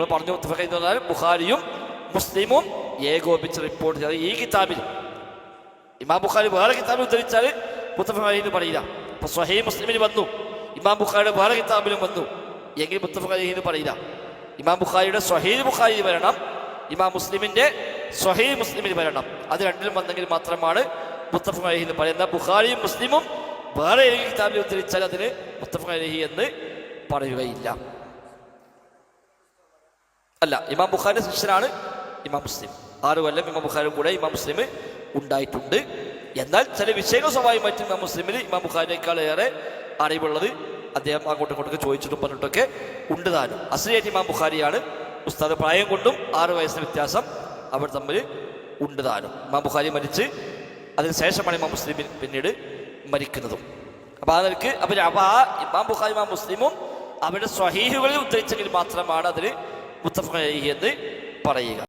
നമ്മൾ പറഞ്ഞു മുത്തഫഖ് എന്ന് പറഞ്ഞാൽ ബുഖാരിയും മുസ്ലിമും ഏകോപിച്ച് റിപ്പോർട്ട് ചെയ്ത ഈ കിതാബിൽ. ഇമാം ബുഖാരി വേറെ കിതാബിൽ ഉദ്ധരിച്ചാൽ മുത്തഫഖ് അലൈഹി എന്ന് പറയില്ല. ഇപ്പൊ സ്വഹീഹ് മുസ്ലിമിൽ വന്നു, ഇമാം ബുഖാരിയുടെ വേറെ കിതാബിലും വന്നു എങ്കിൽ മുത്തഫഖ് അലൈഹി എന്ന് പറയില്ല. ഇമാം ബുഖാരിയുടെ സ്വഹീഹ് ബുഖാരിയിൽ വരണം, ഇമാം മുസ്ലിമിന്റെ സ്വഹീഹ് മുസ്ലിമിൽ വരണം. അത് രണ്ടിലും വന്നെങ്കിൽ മാത്രമാണ് മുത്തഫഖ് അലൈഹി എന്ന് പറയുന്നത്. ബുഖാരിയും മുസ്ലിമും വേറെ ഏതെങ്കിലും കിതാബിൽ ഉദ്ധരിച്ചാൽ അതിന് മുത്തഫഖ് അലൈഹി എന്ന് പറയുകയില്ല. അല്ല, ഇമാം ബുഖാരിയുടെ ശിഷ്യനാണ് ഇമാം മുസ്ലിം. 6 കൊല്ലം ഇമാം ബുഖാരിയുടെ കൂടെ ഇമാം മുസ്ലിം ഉണ്ടായിട്ടുണ്ട്. എന്നാൽ ചില വിഷയങ്ങൾ സ്വാഭാവികമായിട്ടും ഇമാം മുസ്ലിമിൽ ഇമാം ബുഖാരിയേക്കാൾ ഏറെ അറിവുള്ളത് അദ്ദേഹം അങ്ങോട്ടും ഇങ്ങോട്ടൊക്കെ ചോദിച്ചിട്ടും പറഞ്ഞിട്ടൊക്കെ ഉണ്ട് താനും. അസ്ലിയായിട്ട് ഇമാം ബുഖാരിയാണ്. ഉസ്താദ് പ്രായം കൊണ്ടും 6 വയസ്സിന് വ്യത്യാസം അവർ തമ്മിൽ ഉണ്ട് താനും. ഇമാം ബുഖാരി മരിച്ച് അതിന് ശേഷമാണ് ഇമാം മുസ്ലിം പിന്നീട് മരിക്കുന്നതും. അപ്പോൾ ആ നിലക്ക് അപ്പോൾ ആ ഇമാം ബുഖാരി ഇമാം മുസ്ലിമും അവരുടെ സ്വഹീഹുകളിൽ ഉദ്ധരിച്ചെങ്കിൽ മാത്രമാണ് അതിന് മുത്തഫഖ് അലൈഹി എന്ന് പറയുക.